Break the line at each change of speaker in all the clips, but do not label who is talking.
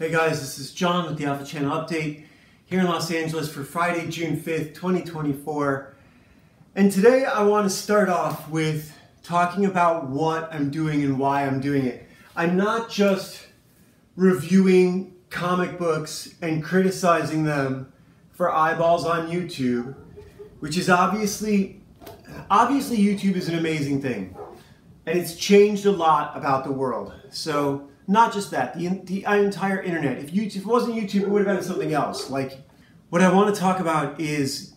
Hey guys, this is John with the Alpha Channel Update here in Los Angeles for Friday, June 5th, 2024. And today I want to start off with talking about what I'm doing and why I'm doing it. I'm not just reviewing comic books and criticizing them for eyeballs on YouTube, which is obviously YouTube is an amazing thing. And it's changed a lot about the world. So not just that, the entire internet. If it wasn't YouTube, it would have been something else. Like, what I want to talk about is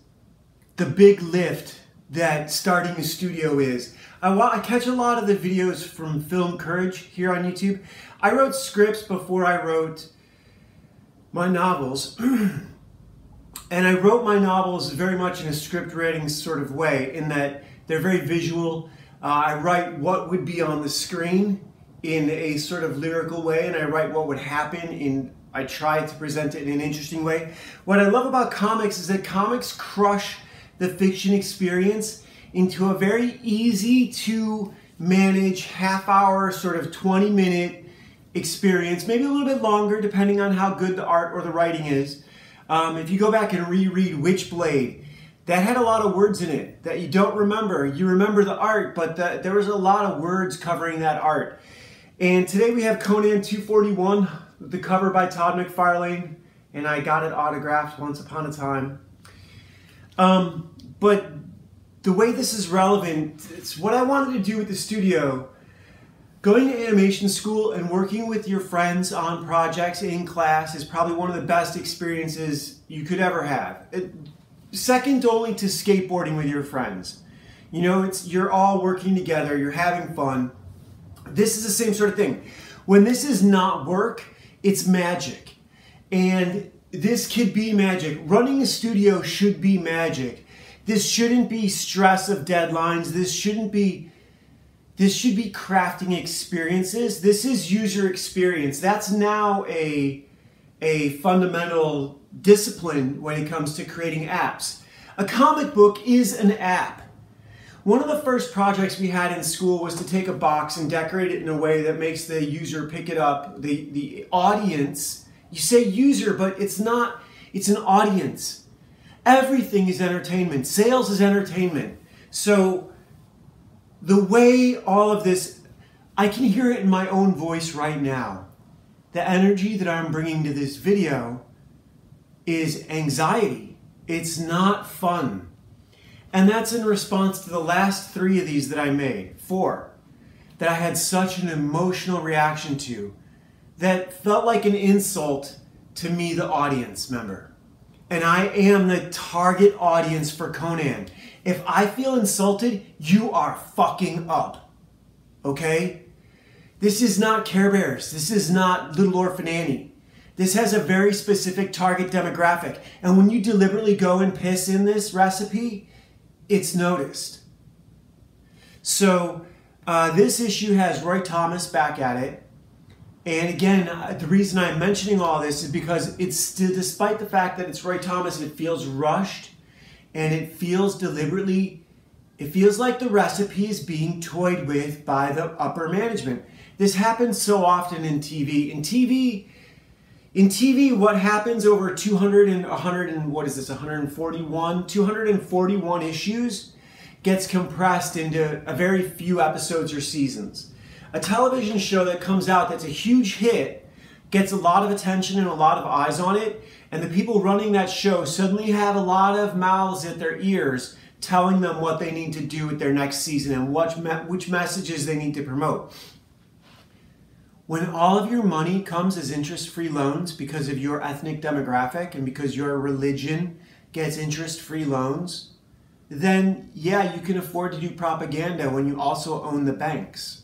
the big lift that starting a studio is. I catch a lot of the videos from Film Courage here on YouTube. I wrote scripts before I wrote my novels. And I wrote my novels very much in a script writing sort of way, in that they're very visual. I write what would be on the screen in a sort of lyrical way, and I write what would happen I try to present it in an interesting way. What I love about comics is that comics crush the fiction experience into a very easy to manage half-hour, sort of 20-minute experience, maybe a little bit longer depending on how good the art or the writing is. If you go back and reread Witchblade, that had a lot of words in it that you don't remember. You remember the art, but there was a lot of words covering that art. And today we have Conan 241, the cover by Todd McFarlane, and I got it autographed once upon a time. But the way this is relevant, it's what I wanted to do with the studio. Going to animation school and working with your friends on projects in class is probably one of the best experiences you could ever have. Second only to skateboarding with your friends. You know, you're all working together, you're having fun. This is the same sort of thing. When this is not work, it's magic. And this could be magic. Running a studio should be magic. This shouldn't be stress of deadlines. This should be crafting experiences. This is user experience. That's now a fundamental discipline when it comes to creating apps. A comic book is an app. One of the first projects we had in school was to take a box and decorate it in a way that makes the user pick it up. The audience, you say user, but it's not, it's an audience. Everything is entertainment. Sales is entertainment. So the way all of this, I can hear it in my own voice right now. The energy that I'm bringing to this video is anxiety. It's not fun. And that's in response to the last 3 of these that I made, 4, that I had such an emotional reaction to, that felt like an insult to me, the audience member. And I am the target audience for Conan. If I feel insulted, you are fucking up. Okay? This is not Care Bears. This is not Little Orphan Annie. This has a very specific target demographic. And when you deliberately go and piss in this recipe, it's noticed. So this issue has Roy Thomas back at it. And again, the reason I'm mentioning all this is because it's still, despite the fact that it's Roy Thomas, it feels rushed and it feels deliberately, it feels like the recipe is being toyed with by the upper management. This happens so often in TV. In TV, what happens over 241 issues gets compressed into a very few episodes or seasons. A television show that comes out that's a huge hit gets a lot of attention and a lot of eyes on it, and the people running that show suddenly have a lot of mouths at their ears telling them what they need to do with their next season and which messages they need to promote. When all of your money comes as interest-free loans because of your ethnic demographic and because your religion gets interest-free loans, then yeah, you can afford to do propaganda when you also own the banks.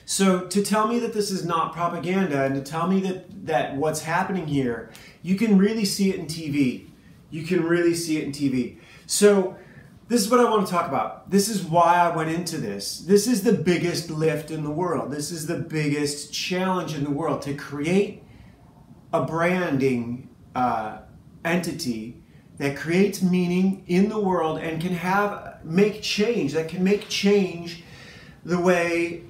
So to tell me that this is not propaganda and to tell me that what's happening here, you can really see it in TV. You can really see it in TV. So this is what I want to talk about. This is why I went into this. This is the biggest lift in the world. This is the biggest challenge in the world, to create a branding entity that creates meaning in the world and can make change the way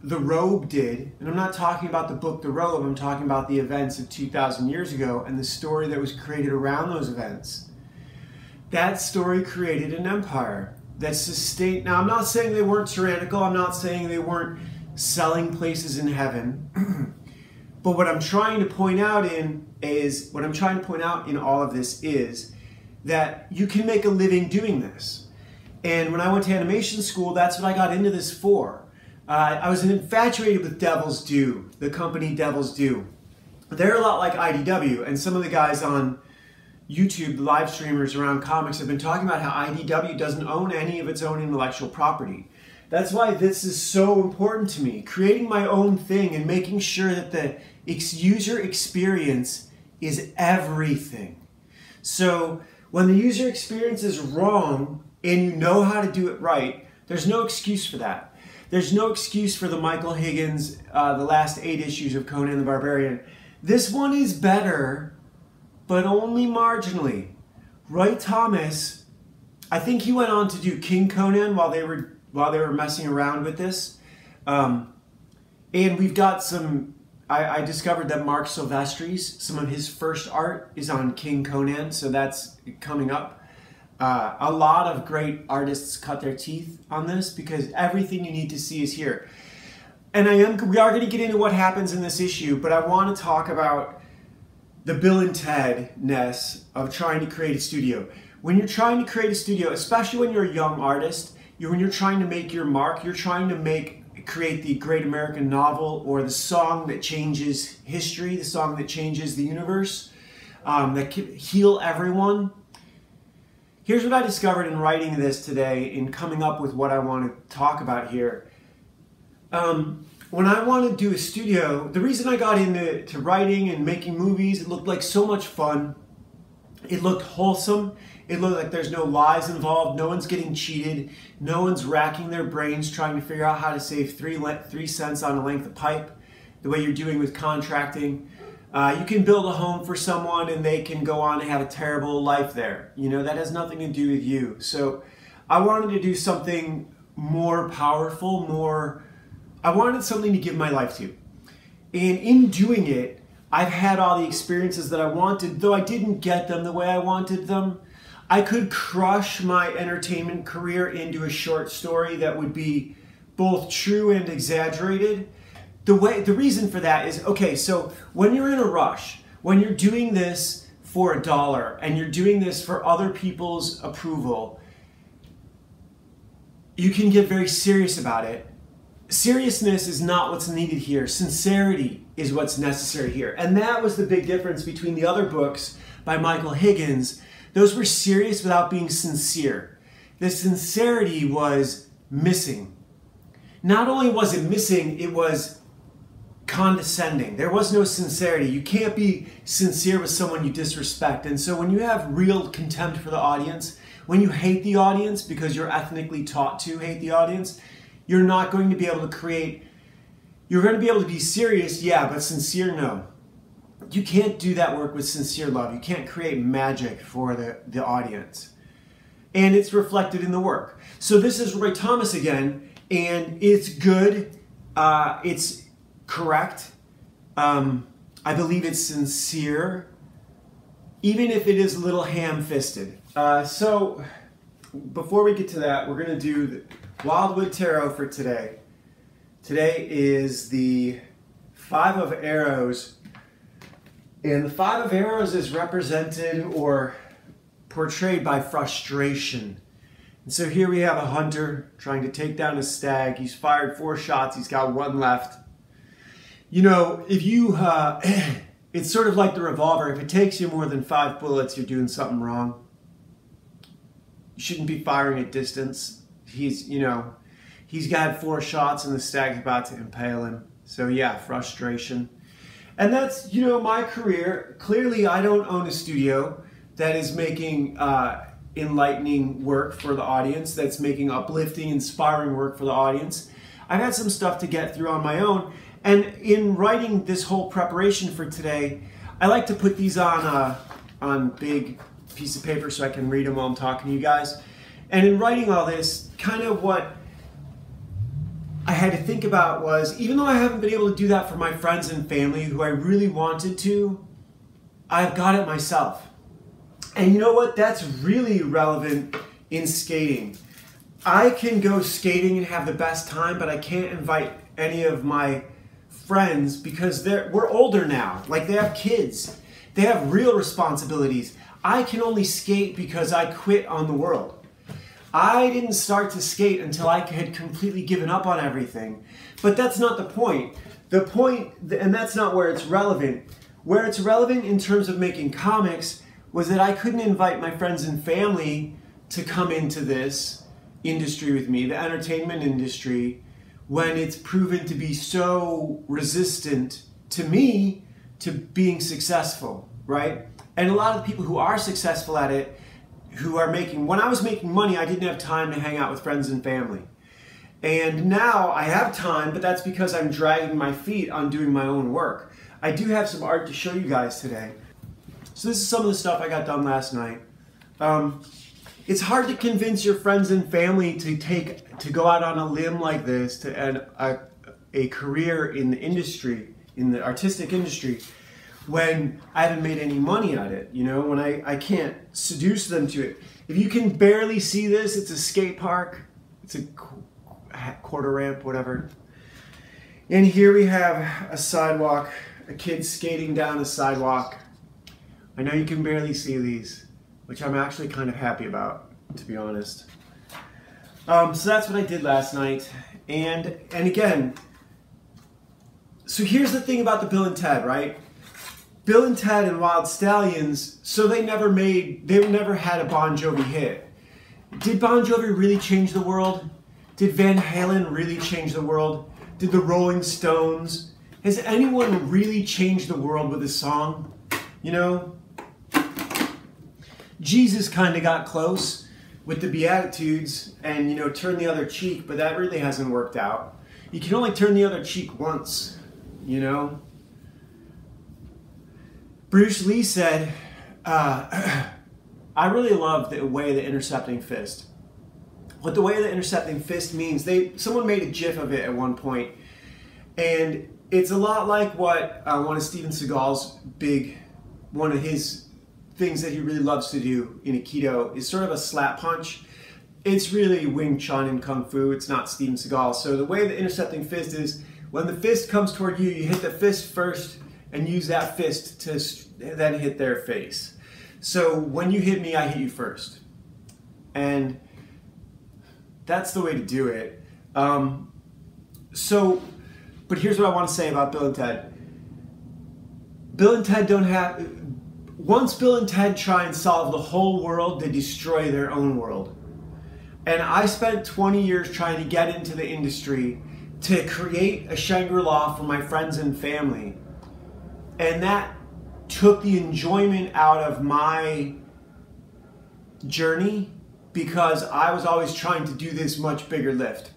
The Robe did. And I'm not talking about the book The Robe, I'm talking about the events of 2,000 years ago and the story that was created around those events. That story created an empire that sustained. Now, I'm not saying they weren't tyrannical, I'm not saying they weren't selling places in heaven. But what I'm trying to point out in all of this is that you can make a living doing this. And when I went to animation school, that's what I got into this for. I was infatuated with Devil's Due, the company Devil's Due. They're a lot like IDW, and some of the guys on YouTube, the live streamers around comics, have been talking about how IDW doesn't own any of its own intellectual property. That's why this is so important to me. Creating my own thing and making sure that the user experience is everything. So when the user experience is wrong and you know how to do it right, there's no excuse for that. There's no excuse for the Michael Higgins, the last 8 issues of Conan the Barbarian. This one is better, but only marginally. Roy Thomas, I think he went on to do King Conan while they were messing around with this. And we've got some, I discovered that Mark Silvestri's, some of his first art is on King Conan, so that's coming up. A lot of great artists cut their teeth on this because everything you need to see is here. And we are going to get into what happens in this issue, but I want to talk about the Bill and Ted-ness of trying to create a studio. When you're trying to create a studio, especially when you're a young artist, when you're trying to make your mark, you're trying to create the great American novel or the song that changes history, the song that changes the universe, that can heal everyone. Here's what I discovered in writing this today, in coming up with what I want to talk about here. When I want to do a studio, the reason I got into writing and making movies, it looked like so much fun. It looked wholesome. It looked like there's no lies involved. No one's getting cheated. No one's racking their brains trying to figure out how to save 3 cents on a length of pipe, the way you're doing with contracting. You can build a home for someone and they can go on and have a terrible life there. You know, that has nothing to do with you. So I wanted to do something more powerful, I wanted something to give my life to. And in doing it, I've had all the experiences that I wanted, though I didn't get them the way I wanted them. I could crush my entertainment career into a short story that would be both true and exaggerated. The reason for that is, okay, so when you're in a rush, when you're doing this for $1 and you're doing this for other people's approval, you can get very serious about it. Seriousness is not what's needed here. Sincerity is what's necessary here. And that was the big difference between the other books by Michael Higgins. Those were serious without being sincere. The sincerity was missing. Not only was it missing, it was condescending. There was no sincerity. You can't be sincere with someone you disrespect. And so when you have real contempt for the audience, when you hate the audience because you're ethnically taught to hate the audience, you're not going to be able to create, you're going to be able to be serious, yeah, but sincere, no. You can't do that work with sincere love. You can't create magic for the audience. And it's reflected in the work. So this is Roy Thomas again, and it's good, it's correct, I believe it's sincere, even if it is a little ham-fisted. So before we get to that, we're going to do the Wildwood Tarot for today. Today is the 5 of Arrows, and the 5 of Arrows is represented or portrayed by frustration. And so here we have a hunter trying to take down a stag. He's fired 4 shots, he's got 1 left. You know, if you, it's sort of like the revolver. If it takes you more than 5 bullets, you're doing something wrong. You shouldn't be firing at distance. He's got 4 shots and the stag's about to impale him. So yeah, frustration. And that's, my career. Clearly, I don't own a studio that is making enlightening work for the audience, that's making uplifting, inspiring work for the audience. I've had some stuff to get through on my own. And in writing this whole preparation for today, I like to put these on big piece of paper so I can read them while I'm talking to you guys. And in writing all this, kind of what I had to think about was, even though I haven't been able to do that for my friends and family who I really wanted to, I've got it myself. And you know what? That's really relevant in skating. I can go skating and have the best time, but I can't invite any of my friends because we're older now. Like, they have kids. They have real responsibilities. I can only skate because I quit on the world. I didn't start to skate until I had completely given up on everything. But that's not the point. The point, and that's not where it's relevant. Where it's relevant in terms of making comics was that I couldn't invite my friends and family to come into this industry with me, the entertainment industry, when it's proven to be so resistant to me to being successful, right? And a lot of the people who are successful at it, who are making, when I was making money, I didn't have time to hang out with friends and family. And now I have time, but that's because I'm dragging my feet on doing my own work. I do have some art to show you guys today. So this is some of the stuff I got done last night. It's hard to convince your friends and family to go out on a limb like this, to end a career in the industry, in the artistic industry, when I haven't made any money at it, you know, when I can't seduce them to it. If you can barely see this, it's a skate park, it's a quarter ramp, whatever. And here we have a sidewalk, a kid skating down a sidewalk. I know you can barely see these, which I'm actually kind of happy about, to be honest. So that's what I did last night. And again, so here's the thing about the Bill and Ted, right? Bill and Ted and Wild Stallions, so they never had a Bon Jovi hit. Did Bon Jovi really change the world? Did Van Halen really change the world? Did the Rolling Stones? Has anyone really changed the world with a song? You know? Jesus kind of got close with the Beatitudes and, you know, turn the other cheek, but that really hasn't worked out. You can only turn the other cheek once, you know? Bruce Lee said, I really love the way the intercepting fist. What the way the intercepting fist means, someone made a GIF of it at one point, and it's a lot like what one of Steven Seagal's one of his things that he really loves to do in Aikido is sort of a slap punch. It's really Wing Chun and Kung Fu, it's not Steven Seagal. So the way the intercepting fist is, when the fist comes toward you, you hit the fist first and use that fist to then hit their face. So when you hit me, I hit you first. And that's the way to do it. But here's what I want to say about Bill and Ted. Bill and Ted once Bill and Ted try and solve the whole world, they destroy their own world. And I spent 20 years trying to get into the industry to create a Shangri-La for my friends and family. And that took the enjoyment out of my journey because I was always trying to do this much bigger lift.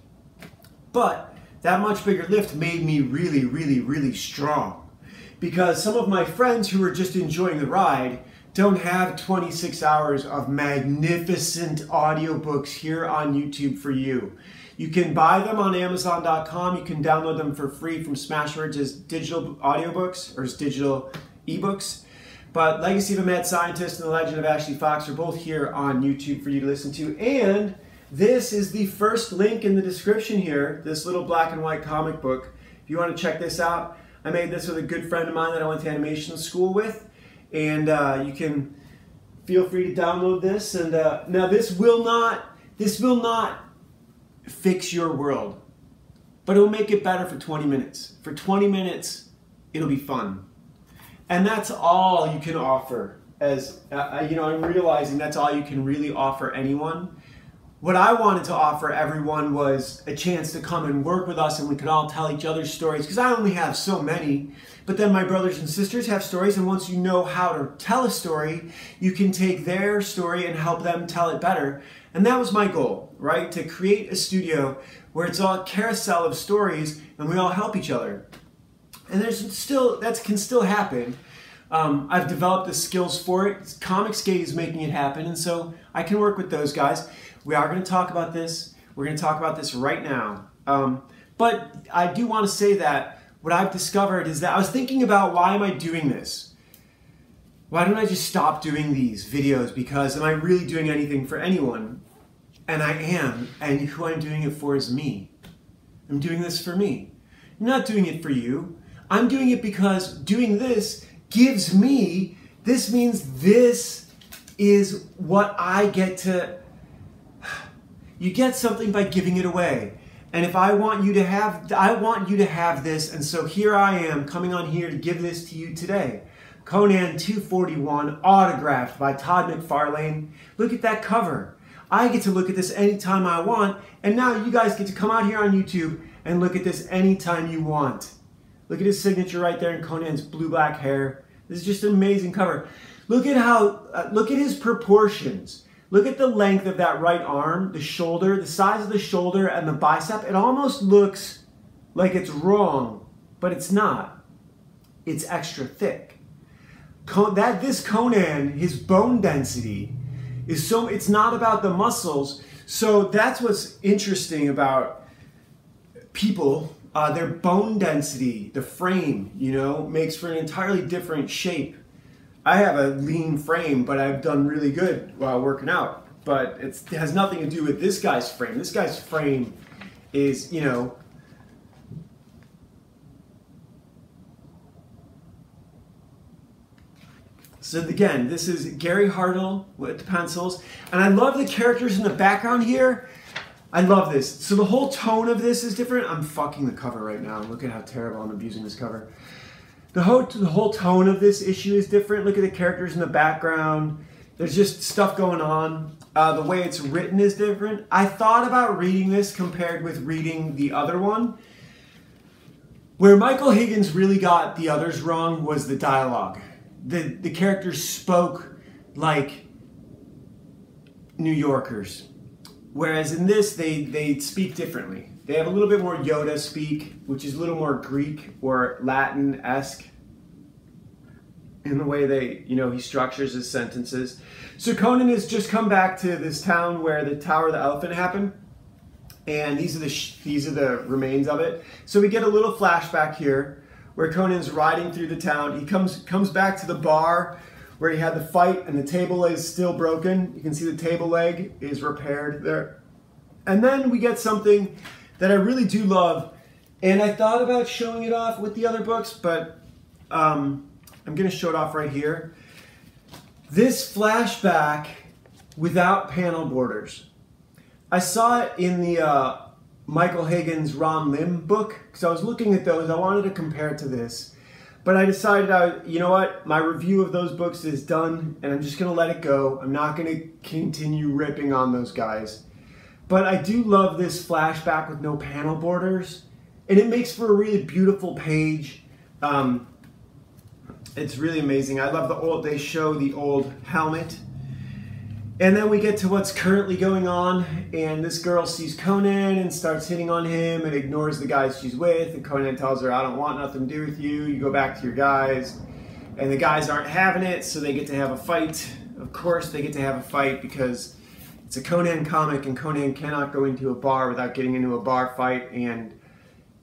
But that much bigger lift made me really, really, really strong. Because some of my friends who were just enjoying the ride don't have 26 hours of magnificent audiobooks here on YouTube for you. You can buy them on Amazon.com. You can download them for free from Smashwords as digital audiobooks or as digital ebooks. But Legacy of a Mad Scientist and The Legend of Ashley Fox are both here on YouTube for you to listen to. And this is the first link in the description here, this little black and white comic book. If you want to check this out, I made this with a good friend of mine that I went to animation school with. And you can feel free to download this. And now this will not fix your world, but it will make it better for 20 minutes. For 20 minutes, it'll be fun. And that's all you can offer. As you know, I'm realizing that's all you can really offer anyone. What I wanted to offer everyone was a chance to come and work with us and we could all tell each other's stories, because I only have so many, but then my brothers and sisters have stories, and once you know how to tell a story, you can take their story and help them tell it better. And that was my goal, right? To create a studio where it's all a carousel of stories and we all help each other. And that can still happen. I've developed the skills for it. Comicsgate is making it happen, and so I can work with those guys. We are going to talk about this. We're going to talk about this right now. But I do want to say that what I've discovered is that I was thinking about, why am I doing this? Why don't I just stop doing these videos? Because am I really doing anything for anyone? And I am, and who I'm doing it for is me. I'm doing this for me. I'm not doing it for you. I'm doing it because doing this gives me, this means this is what I get to, you get something by giving it away. And if I want you to have this, and so here I am coming on here to give this to you today. Conan 241, autographed by Todd McFarlane. Look at that cover. I get to look at this anytime I want, and now you guys get to come out here on YouTube and look at this anytime you want. Look at his signature right there in Conan's blue-black hair. This is just an amazing cover. Look at how, look at his proportions. Look at the length of that right arm, the shoulder, the size of the shoulder and the bicep. It almost looks like it's wrong, but it's not. It's extra thick. This Conan, his bone density is so, it's not about the muscles. So that's what's interesting about people, their bone density, the frame, you know, makes for an entirely different shape. I have a lean frame, but I've done really good while working out. But it has nothing to do with this guy's frame. This guy's frame is, you know, so again, this is Gary Hartle with the pencils. And I love the characters in the background here. I love this. So the whole tone of this is different. I'm fucking the cover right now. Look at how terrible I'm abusing this cover. The whole tone of this issue is different. Look at the characters in the background. There's just stuff going on. The way it's written is different. I thought about reading this compared with reading the other one. Where Michael Higgins really got the others wrong was the dialogue. The characters spoke like New Yorkers. Whereas in this, they speak differently. They have a little bit more Yoda speak, which is a little more Greek or Latin-esque in the way they, you know, he structures his sentences. So Conan has just come back to this town where the Tower of the Elephant happened, and these are the remains of it. So we get a little flashback here where Conan's riding through the town. He comes back to the bar where he had the fight, and the table is still broken. You can see the table leg is repaired there. And then we get something that I really do love, and I thought about showing it off with the other books, but I'm gonna show it off right here. This flashback without panel borders. I saw it in the Michael Higgins Ron Lim book, because I was looking at those. I wanted to compare it to this, but I decided, you know what, my review of those books is done, and I'm just gonna let it go. I'm not gonna continue ripping on those guys. But I do love this flashback with no panel borders, and it makes for a really beautiful page. It's really amazing. I love they show the old helmet. And then we get to what's currently going on, and this girl sees Conan and starts hitting on him and ignores the guys she's with, and Conan tells her, I don't want nothing to do with you, you go back to your guys. And the guys aren't having it, so they get to have a fight. Of course they get to have a fight because it's a Conan comic, and Conan cannot go into a bar without getting into a bar fight and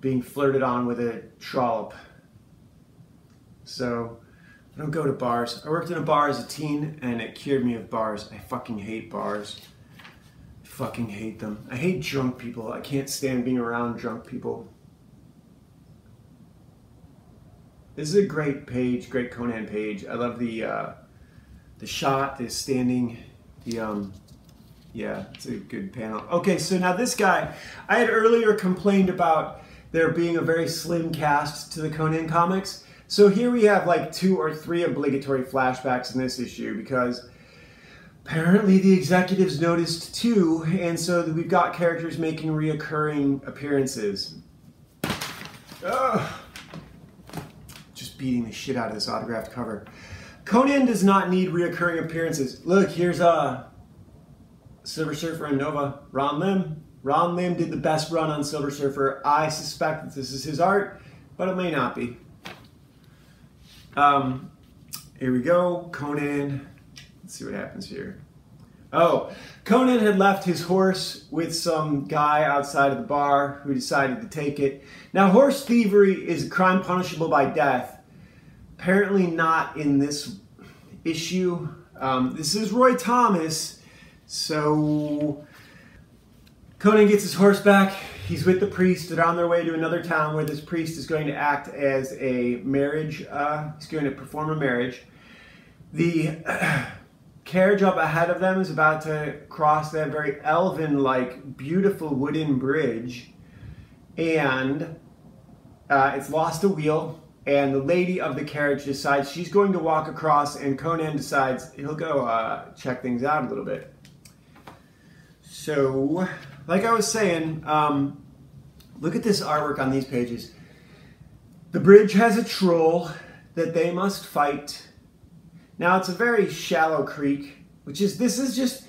being flirted on with a trollop. So I don't go to bars. I worked in a bar as a teen, and it cured me of bars. I fucking hate bars. I fucking hate them. I hate drunk people. I can't stand being around drunk people. This is a great page, great Conan page. I love the shot, the standing, yeah, it's a good panel. Okay, so now this guy, I had earlier complained about there being a very slim cast to the Conan comics. So here we have like 2 or 3 obligatory flashbacks in this issue because apparently the executives noticed too, and so we've got characters making reoccurring appearances. Ugh. Just beating the shit out of this autographed cover. Conan does not need reoccurring appearances. Look, here's Silver Surfer and Nova, Ron Lim. Ron Lim did the best run on Silver Surfer. I suspect that this is his art, but it may not be. Here we go, Conan. Let's see what happens here. Oh, Conan had left his horse with some guy outside of the bar who decided to take it. Now, horse thievery is a crime punishable by death. Apparently not in this issue. This is Roy Thomas. So Conan gets his horse back. He's with the priest. They're on their way to another town where this priest is going to act as a marriage. He's going to perform a marriage. The carriage up ahead of them is about to cross that very elven-like, beautiful wooden bridge. And it's lost a wheel. And the lady of the carriage decides she's going to walk across, and Conan decides he'll go check things out a little bit. So, like I was saying, look at this artwork on these pages. The bridge has a troll that they must fight. Now, it's a very shallow creek, this is just,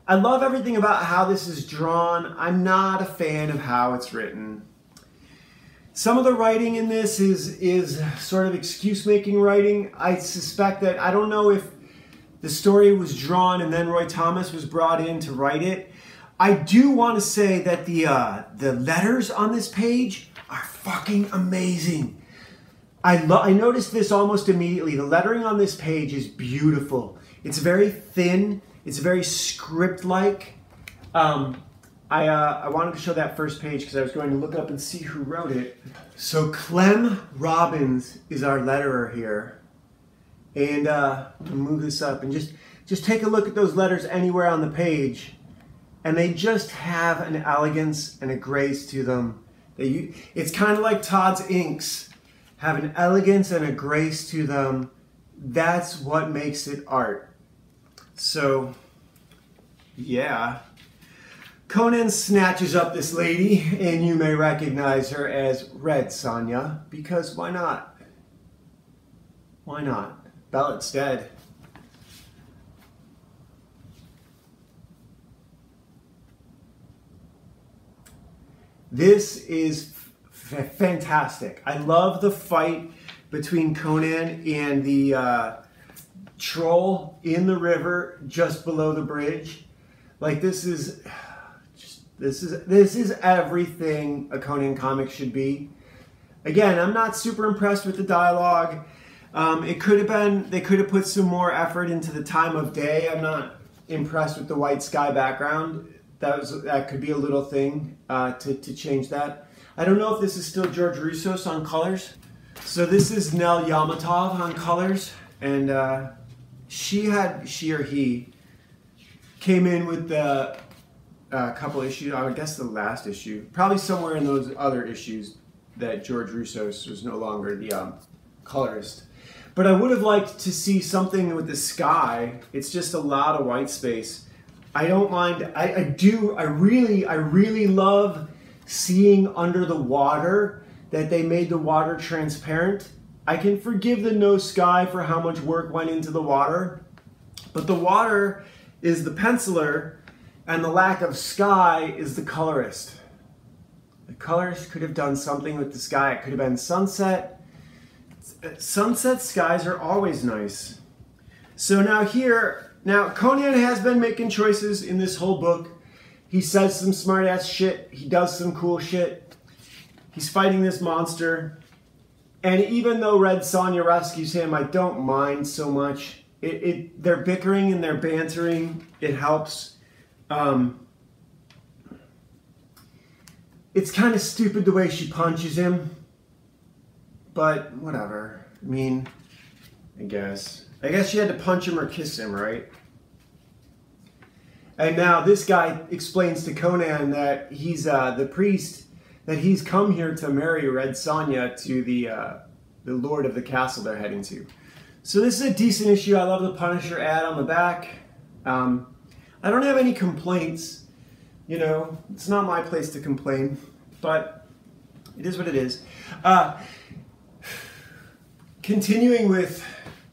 I love everything about how this is drawn. I'm not a fan of how it's written. Some of the writing in this is sort of excuse-making writing. I suspect that, I don't know if the story was drawn and then Roy Thomas was brought in to write it. I do want to say that the letters on this page are fucking amazing. I noticed this almost immediately. The lettering on this page is beautiful. It's very thin. It's very script-like. I wanted to show that first page because I was going to look up and see who wrote it. So Clem Robbins is our letterer here. And I'll move this up and just take a look at those letters anywhere on the page. And they just have an elegance and a grace to them. It's kind of like Todd's inks have an elegance and a grace to them. That's what makes it art. So, yeah. Conan snatches up this lady, and you may recognize her as Red Sonja, because why not? Why not? Bellet's dead. This is fantastic. I love the fight between Conan and the troll in the river just below the bridge. Like, this is everything a Conan comic should be. Again, I'm not super impressed with the dialogue. It could have been, they could have put some more effort into the time of day. I'm not impressed with the white sky background. That could be a little thing to change that. I don't know if this is still George Roussos on colors. So this is Nell Yamatov on colors, and she or he came in with the couple issues, I guess the last issue, probably somewhere in those other issues that George Roussos was no longer the colorist. But I would have liked to see something with the sky. It's just a lot of white space. I don't mind. I really love seeing under the water that they made the water transparent. I can forgive the no sky for how much work went into the water, but the water is the penciler and the lack of sky is the colorist. The colorist could have done something with the sky. It could have been sunset. Sunset skies are always nice. So now Conan has been making choices in this whole book. He says some smart ass shit. He does some cool shit. He's fighting this monster. And even though Red Sonja rescues him, I don't mind so much. They're bickering and they're bantering. It helps. It's kind of stupid the way she punches him. But whatever. I mean, I guess she had to punch him or kiss him, right? And now this guy explains to Conan that he's the priest, that he's come here to marry Red Sonja to the lord of the castle they're heading to. So this is a decent issue. I love the Punisher ad on the back. I don't have any complaints. You know, it's not my place to complain, but it is what it is. Continuing with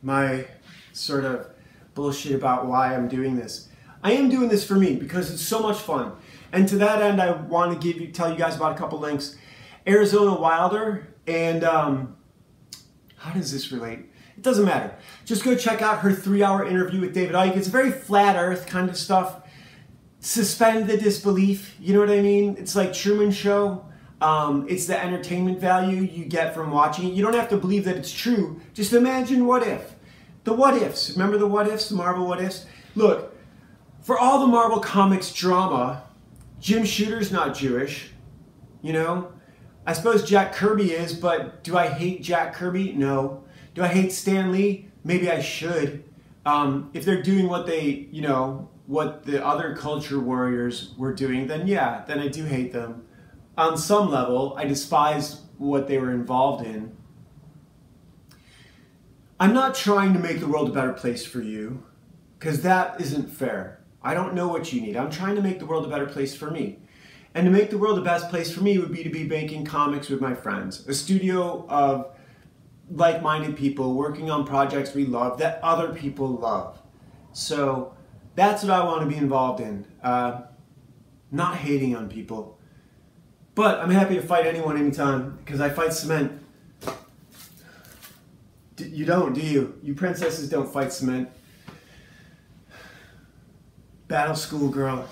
my sort of bullshit about why I'm doing this. I am doing this for me because it's so much fun. And to that end, I want to tell you guys about a couple links. Arizona Wilder and how does this relate? It doesn't matter. Just go check out her 3-hour interview with David Icke. It's very flat earth kind of stuff. Suspend the disbelief, you know what I mean? It's like Truman Show. It's the entertainment value you get from watching it. You don't have to believe that it's true. Just imagine what if. The what ifs. Remember the what ifs, the Marvel what ifs? Look, for all the Marvel Comics drama, Jim Shooter's not Jewish, you know? I suppose Jack Kirby is, but do I hate Jack Kirby? No. Do I hate Stan Lee? Maybe I should. If they're doing what they, you know, what the other culture warriors were doing, then yeah, then I do hate them. On some level, I despise what they were involved in. I'm not trying to make the world a better place for you, because that isn't fair. I don't know what you need. I'm trying to make the world a better place for me. And to make the world the best place for me would be to be making comics with my friends. A studio of like-minded people working on projects we love that other people love. So that's what I want to be involved in. Not hating on people. But I'm happy to fight anyone anytime, because I fight cement. You don't, do you? You princesses don't fight cement. Battle school girl.